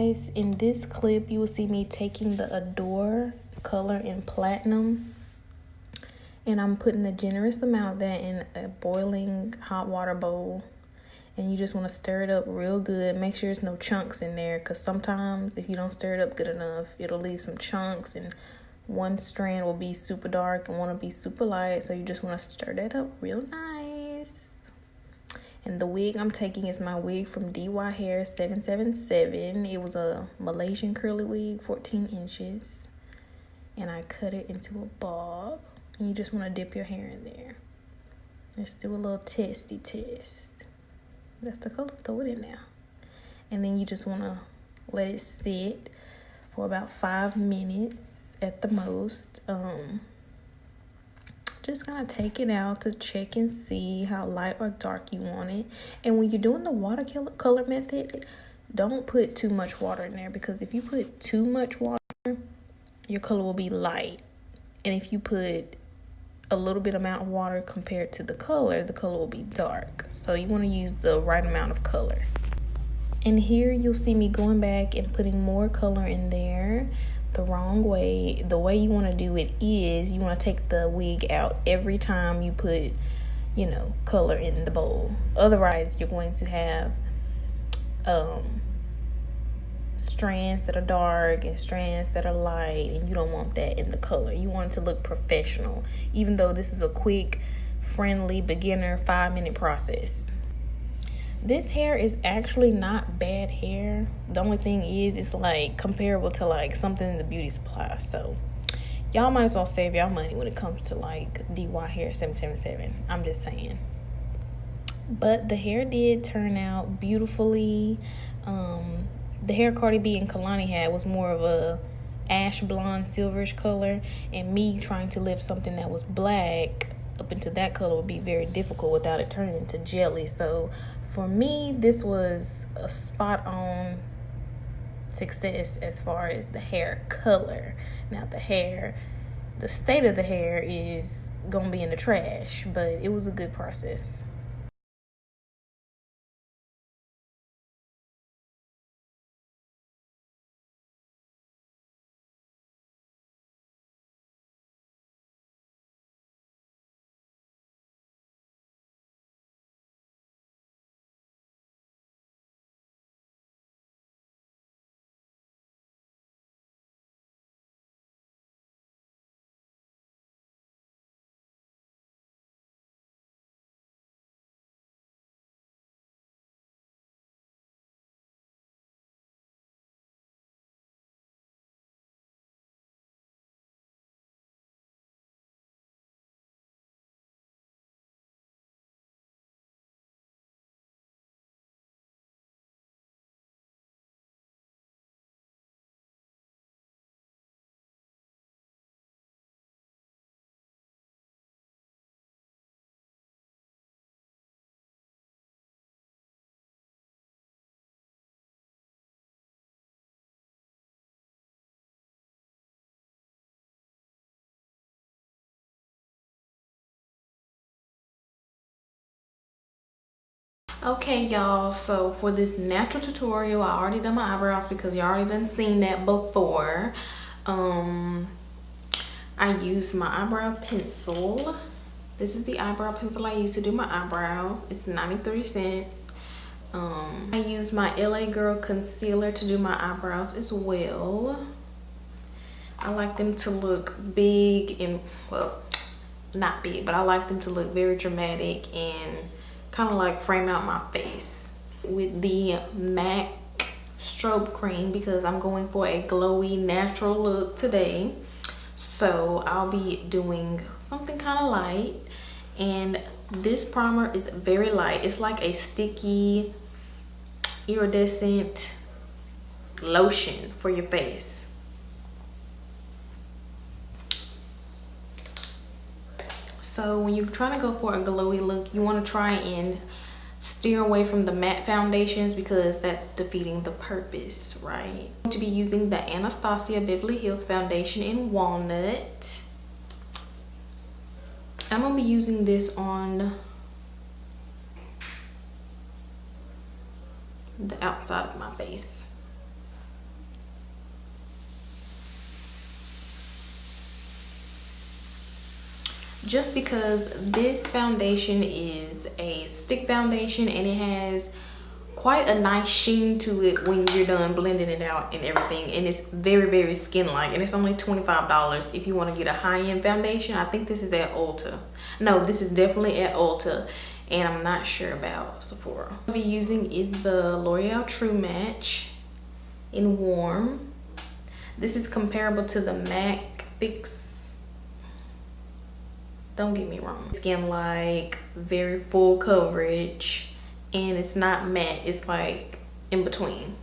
guys, in this clip you will see me taking the Adore color in platinum, and I'm putting a generous amount of that in a boiling hot water bowl, and you just want to stir it up real good. Make sure there's no chunks in there, because sometimes if you don't stir it up good enough, it'll leave some chunks, and one strand will be super dark and one will be super light. So you just want to stir that up real nice. And the wig I'm taking is my wig from DYHAIR777. It was a Malaysian curly wig, 14 inches. And I cut it into a bob. And you just want to dip your hair in there. Just do a little testy test. That's the color, throw it in there. And then you just want to let it sit for about 5 minutes at the most. Just gonna take it out to check and see how light or dark you want it. And when you're doing the watercolor method, don't put too much water in there, because if you put too much water, your color will be light. And if you put a little bit amount of water compared to the color will be dark. So you want to use the right amount of color. And here you'll see me going back and putting more color in there the wrong way. The way you want to do it is you want to take the wig out every time you put, color in the bowl. Otherwise, you're going to have strands that are dark and strands that are light, and you don't want that in the color. You want it to look professional, even though this is a quick, friendly, beginner 5-minute process. This hair is actually not bad hair. The only thing is it's like comparable to like something in the beauty supply. So y'all might as well save y'all money when it comes to like DYHAIR777. I'm just saying. But the hair did turn out beautifully. The hair Cardi B and Kalani had was more of a ash blonde silverish color, and me trying to lift something that was black up into that color would be very difficult without it turning into jelly. So for me, this was a spot on success as far as the hair color. Now the state of the hair is gonna be in the trash, but it was a good process. Okay, y'all, so for this natural tutorial, I already done my eyebrows because you already done seen that before. I used my eyebrow pencil. This is the eyebrow pencil I use to do my eyebrows. It's 93 cents. I used my LA Girl concealer to do my eyebrows as well. I like them to look big and, well, not big, but I like them to look very dramatic and kind of like frame out my face. With the MAC strobe cream, because I'm going for a glowy natural look today, so I'll be doing something kind of light. And this primer is very light. It's like a sticky iridescent lotion for your face. So when you're trying to go for a glowy look, you want to try and steer away from the matte foundations, because that's defeating the purpose, right? I'm going to be using the Anastasia Beverly Hills foundation in walnut. I'm going to be using this on the outside of my face. just because this foundation is a stick foundation and it has quite a nice sheen to it when you're done blending it out and everything, and it's very skin-like, and it's only $25 if you want to get a high-end foundation. I think this is at Ulta. No, this is definitely at Ulta, and I'm not sure about Sephora. What I'll be using is the L'Oreal True Match in Warm. This is comparable to the MAC Fix. Don't get me wrong. Skin-like, very full coverage. And it's not matte, it's like in between.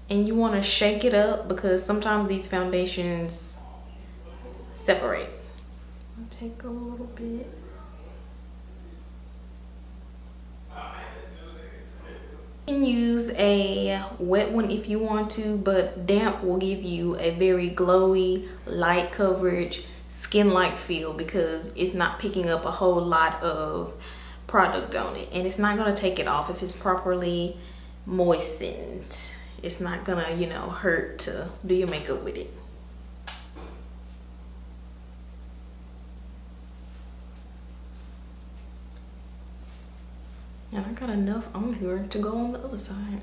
And you want to shake it up because sometimes these foundations separate. I'll take a little bit. You can use a wet one if you want to, but damp will give you a very glowy, light coverage, skin-like feel because it's not picking up a whole lot of product on it, and it's not going to take it off if it's properly moistened. It's not gonna, you know, hurt to do your makeup with it. And I got enough on here to go on the other side.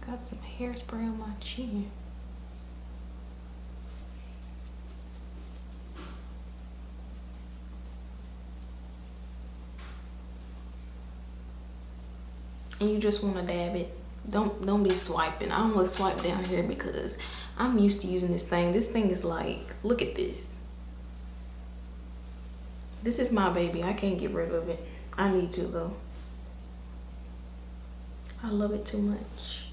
Got some hairspray on my chin. And you just want to dab it. Don't be swiping. I don't want to swipe down here because I'm used to using this thing. This thing is like, look at this. This is my baby. I can't get rid of it. I need to though. I love it too much.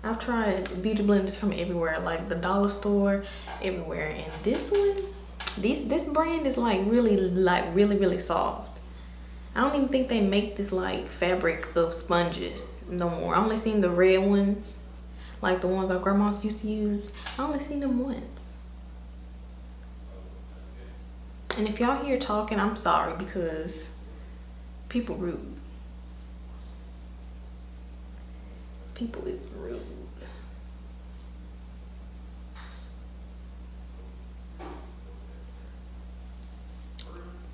I've tried beauty blenders from everywhere, like the dollar store, everywhere, and this one, this brand is like really soft. I don't even think they make this like fabric of sponges no more. I only seen the red ones, like the ones our grandmas used to use. I only seen them once. And if y'all hear talking, I'm sorry because people rude. People is rude.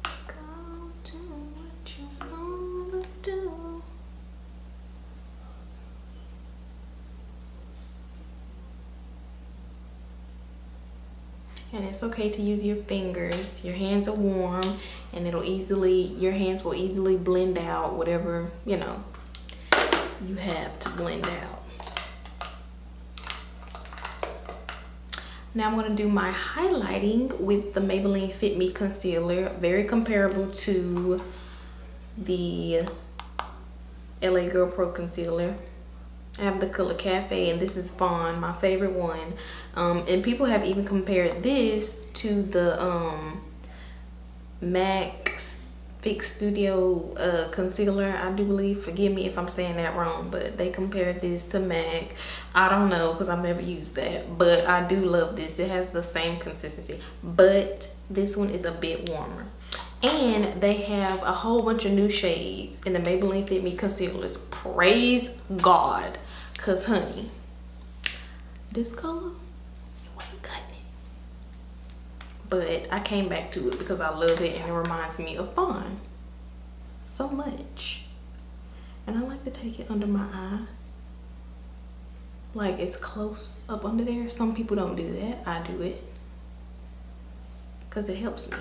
Go do what you wanna do. And it's okay to use your fingers. Your hands are warm and your hands will easily blend out whatever, you know, you have to blend out. Now I'm going to do my highlighting with the Maybelline Fit Me concealer, very comparable to the LA Girl Pro concealer. I have the color Cafe, and this is Fawn, my favorite one. And people have even compared this to the MAC Fix Studio concealer, I do believe. Forgive me if I'm saying that wrong, but they compared this to MAC. I don't know because I've never used that, but I do love this. It has the same consistency, but this one is a bit warmer. And they have a whole bunch of new shades in the Maybelline Fit Me concealers. Praise God, because honey, this color, you ain't cutting it. But I came back to it because I love it and it reminds me of Fawn so much. And I like to take it under my eye. Like it's close up under there. Some people don't do that. I do it because it helps me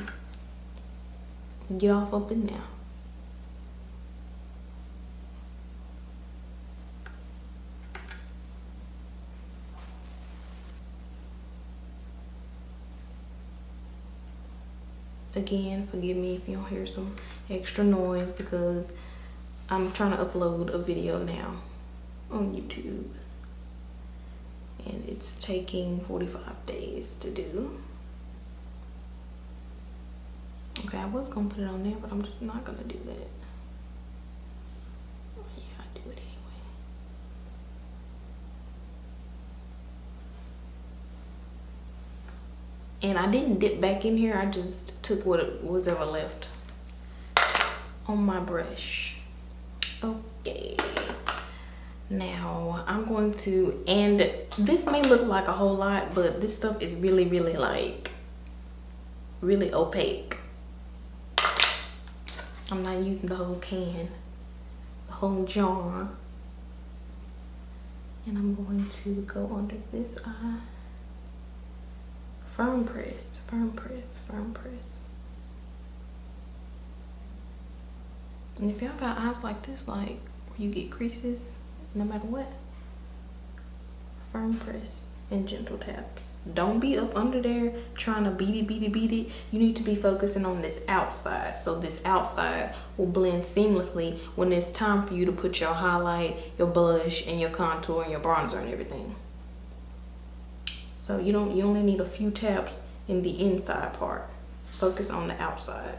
get off up in there. Again, forgive me if you don't hear some extra noise because I'm trying to upload a video now on YouTube. And it's taking 45 days to do. Okay, I was gonna put it on there, but I'm just not gonna do that. Oh, yeah, I do it anyway. And I didn't dip back in here. I just took what was ever left on my brush. Okay. Now I'm going to, and this may look like a whole lot, but this stuff is really, really like, really opaque. I'm not using the whole can, the whole jar. And I'm going to go under this eye. Firm press, firm press, firm press. And if y'all got eyes like this, like where you get creases no matter what, firm press and gentle taps. Don't be up under there trying to beat it. You need to be focusing on this outside, so this outside will blend seamlessly when it's time for you to put your highlight, your blush, and your contour and your bronzer and everything. So you only need a few taps in the inside part. Focus on the outside.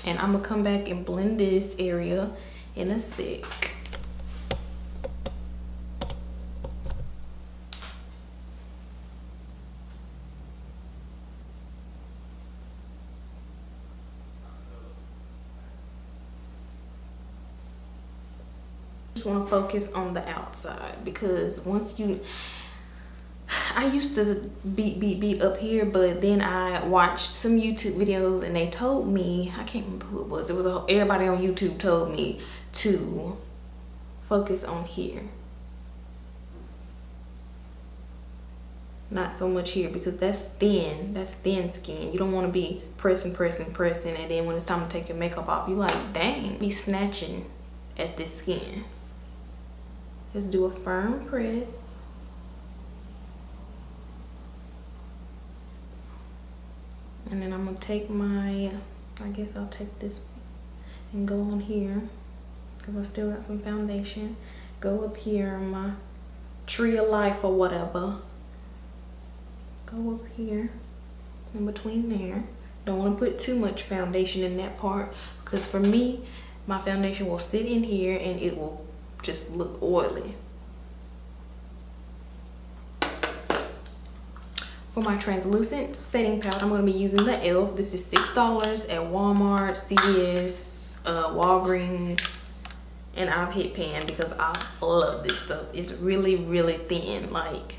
And I'm gonna come back and blend this area in a sec. Just want to focus on the outside, because once you, I used to beat up here, but then I watched some YouTube videos and they told me, I can't remember who it was. It was everybody on YouTube told me to focus on here, not so much here, because that's thin skin. You don't want to be pressing, and then when it's time to take your makeup off, you like, dang, be snatching at this skin. Let's do a firm press. And then I'm gonna take my, I guess I'll take this and go on here, because I still got some foundation. Go up here on my tree of life or whatever. Go up here, in between there. Don't want to put too much foundation in that part, because for me, my foundation will sit in here and it will just look oily. For my translucent setting powder, I'm going to be using the e.l.f. This is $6 at Walmart, CVS, Walgreens, and I've hit pan because I love this stuff. It's really, really thin. Like,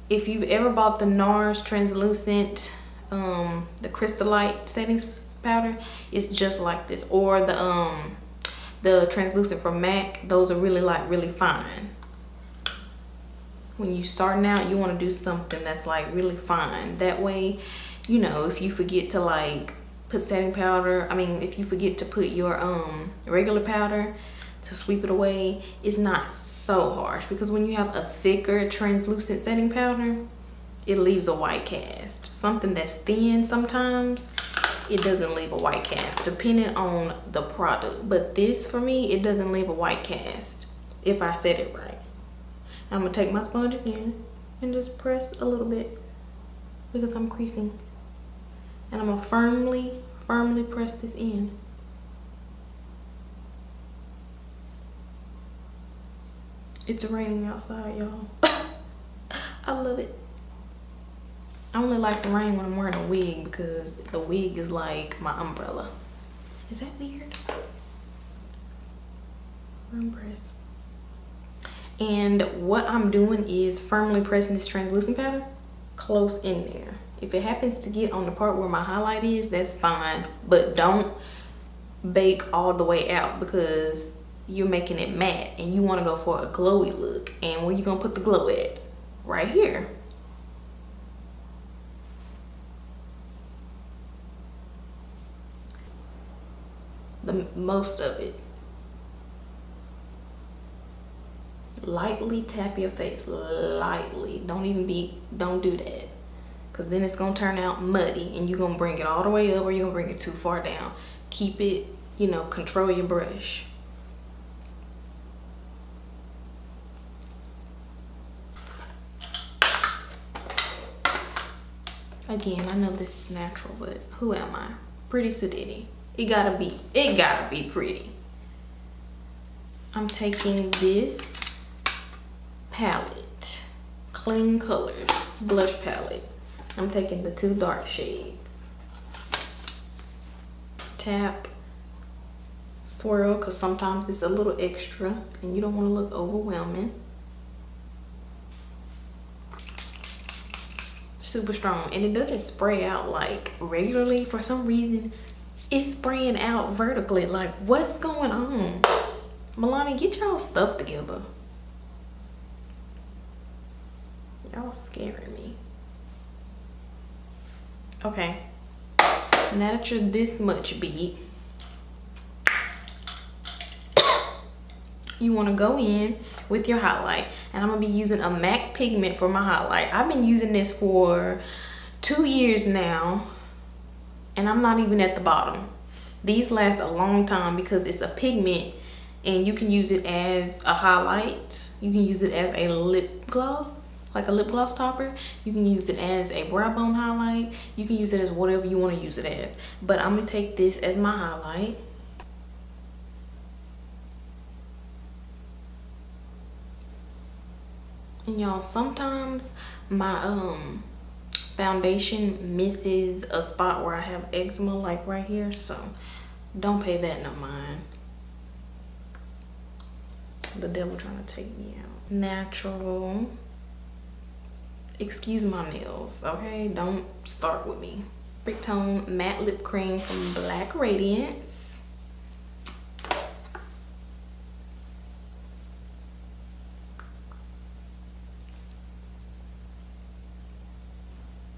if you've ever bought the NARS translucent, the Crystallite settings powder, it's just like this. Or the translucent from MAC, those are really fine. When you starting out, you want to do something that's like really fine. That way, you know, if you forget to like put setting powder, if you forget to put your regular powder to sweep it away, it's not so harsh. Because when you have a thicker translucent setting powder, it leaves a white cast. Something that's thin, sometimes it doesn't leave a white cast, depending on the product. But this, for me, it doesn't leave a white cast if I set it right. I'm gonna take my sponge again and just press a little bit, because I'm creasing. And I'm gonna firmly press this in. It's raining outside, y'all. I love it. I only like the rain when I'm wearing a wig, because the wig is like my umbrella. Is that weird? Firm press. And what I'm doing is firmly pressing this translucent powder close in there. If it happens to get on the part where my highlight is, that's fine. But don't bake all the way out, because you're making it matte and you want to go for a glowy look. And where you gonna put the glow at? Right here. The most of it. Lightly tap your face, lightly. Don't do that, because then it's gonna turn out muddy and you're gonna bring it all the way up, or you're gonna bring it too far down. Keep it, you know, control your brush. Again, I know this is natural, but who am I? Prettysadidee. It gotta be pretty. I'm taking this palette, Clean Colors blush palette. I'm taking the 2 dark shades. Tap, swirl, because sometimes it's a little extra and you don't want to look overwhelming. Super strong, and it doesn't spray out like regularly. For some reason, it's spraying out vertically. Like, what's going on? Milani, get y'all stuff together. Y'all scaring me. Okay, now that you're this much beat, you want to go in with your highlight, and I'm gonna be using a MAC pigment for my highlight. I've been using this for 2 years now, and I'm not even at the bottom. These last a long time because it's a pigment, and you can use it as a highlight. You can use it as a lip gloss, like a lip gloss topper. You can use it as a brow bone highlight. You can use it as whatever you want to use it as. But I'm gonna take this as my highlight. And y'all, sometimes my foundation misses a spot where I have eczema, like right here, so don't pay that no mind. The devil trying to take me out. Natural. Excuse my nails, okay? Don't start with me. Brick Tone matte lip cream from Black Radiance.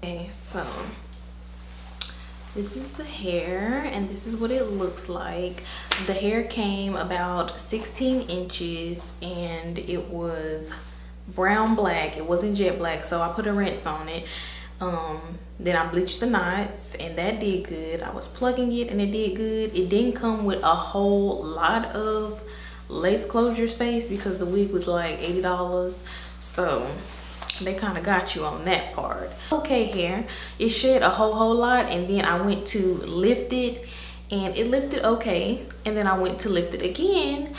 Okay, so this is the hair, and this is what it looks like. The hair came about 16 inches, and it was brown black. It wasn't jet black, so I put a rinse on it. Then I bleached the knots, and that did good. I was plugging it, and it did good. It didn't come with a whole lot of lace closure space because the wig was like $80, so they kind of got you on that part. Okay, hair, it shed a whole lot, and then I went to lift it, and it lifted okay, and then I went to lift it again,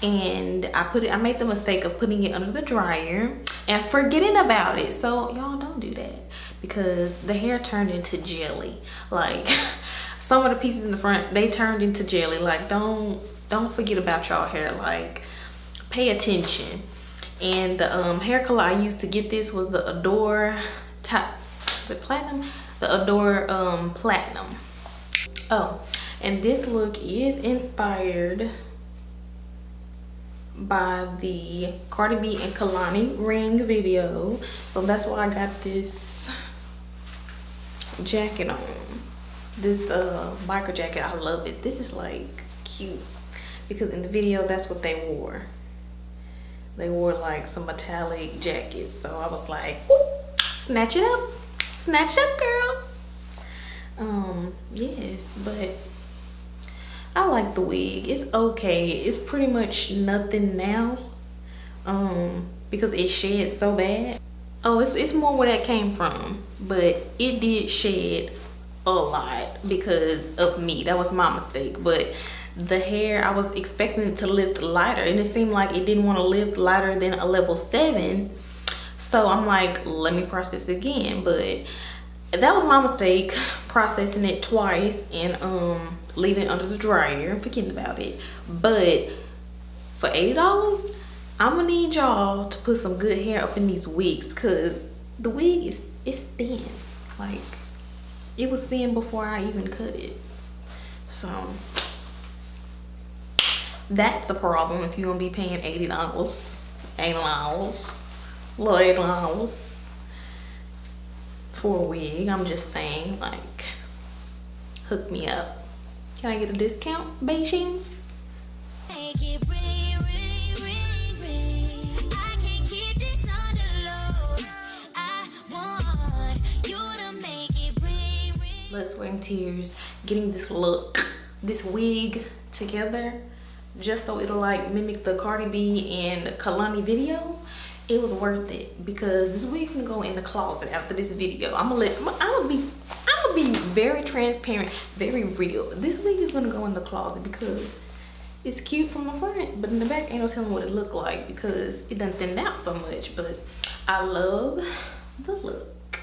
and I made the mistake of putting it under the dryer and forgetting about it. So y'all, don't do that, because the hair turned into jelly. Like, some of the pieces in the front, they turned into jelly. Like, don't forget about y'all hair. Like, pay attention. And the hair color I used to get this was the Adore Platinum? The Adore Platinum. Oh, and this look is inspired by the Cardi B and Kalani ring video. So that's why I got this jacket on. This biker jacket, I love it. This is like cute because in the video, that's what they wore. They wore like some metallic jackets, so I was like, snatch it up, girl. Yes, but I like the wig. It's okay. It's pretty much nothing now, because it sheds so bad. Oh, it's more where that came from, but it did shed a lot because of me. That was my mistake. But the hair, I was expecting it to lift lighter, and it seemed like it didn't want to lift lighter than a level 7. So I'm like, let me process again. But that was my mistake, processing it twice and leaving it under the dryer, forgetting about it. But for $80, I'm gonna need y'all to put some good hair up in these wigs, because the wig is thin. Like, it was thin before I even cut it. So that's a problem if you're gonna be paying $80 for a wig. I'm just saying, like, hook me up. Can I get a discount, Beijing? Blood, sweat, and tears getting this look, this wig together, just so it'll like mimic the Cardi B and Kalani video. It was worth it, because this wig can go in the closet after this video. I'm gonna be very transparent, very real. This wig is gonna go in the closet because it's cute from the front, but in the back ain't no telling what it look like because it done thinned out so much. But I love the look.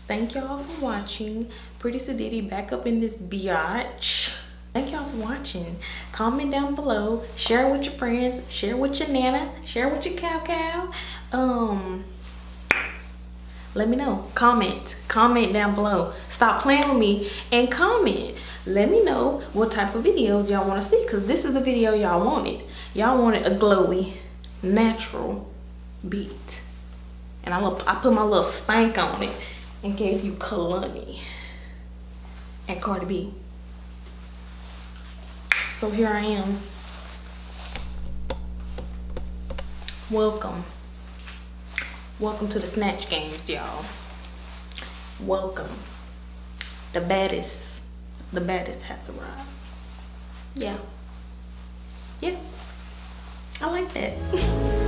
Thank y'all for watching. Prettysadidee back up in this biatch. Thank y'all for watching. Comment down below. Share with your friends. Share with your nana. Share with your cow. Let me know. Comment down below. Stop playing with me and comment. Let me know what type of videos y'all want to see, because this is the video y'all wanted. Y'all wanted a glowy, natural beat. And I put my little stank on it and gave you Kalani and Cardi B. So here I am. Welcome to the snatch games, y'all. Welcome. The baddest has arrived. Yeah, I like that.